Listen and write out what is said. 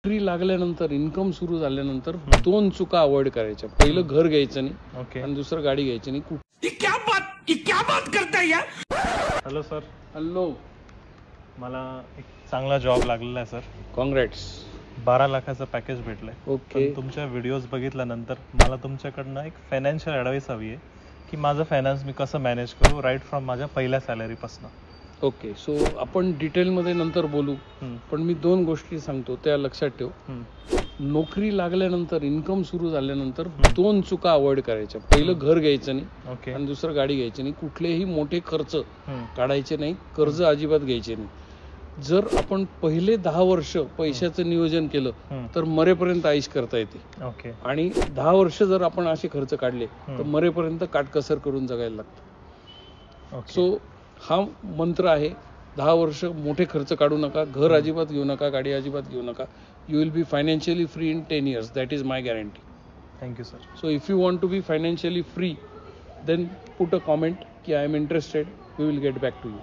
नोकरी लागल्यानंतर इन्कम सुरू झाल्यानंतर दोन चुका अवॉइड करायच्या. पहिलं घर घ्यायचं नाही आणि दुसरं गाडी घ्यायची नाही. क्या बात करता यार. Hello sir. हॅलो. मला एक चांगला जॉब लागलेला आहे सर. कॉंग्रॅट्स. 12 लाखाचं पॅकेज भेटलंय. ओके. तुमच्या व्हिडिओज बघितल्यानंतर मला तुमच्याकडनं एक फायनान्शियल ॲडवाईस हवी आहे की माझं फायनान्स मी कसं मॅनेज करू राईट फ्रॉम माझ्या पहिल्या सॅलरीपासून. ओके. सो आपण डिटेलमध्ये नंतर बोलू, पण मी 2 गोष्टी सांगतो त्या लक्षात ठेव. नोकरी लागल्यानंतर इन्कम सुरू झाल्यानंतर 2 चुका अवॉइड करायच्या. पहिलं घर घ्यायचं नाही आणि दुसरं गाडी घ्यायची नाही. कुठलेही मोठे खर्च काढायचे नाही. कर्ज अजिबात घ्यायचे नाही. जर आपण पहिले 10 वर्ष पैशाचं नियोजन केलं तर मरेपर्यंत आयुष करता येते. आणि 10 वर्ष जर आपण असे खर्च काढले तर मरेपर्यंत काटकसर करून जगायला लागतं. सो हा मंत्र आहे. 10 वर्ष मोठे खर्च काढू नका. घर अजिबात घेऊ नका. गाडी अजिबात घेऊ नका. You will be financially free in 10 years. That is my guarantee. Thank you sir. So if you want to be financially free then put a comment कि I am interested. We will get back to you.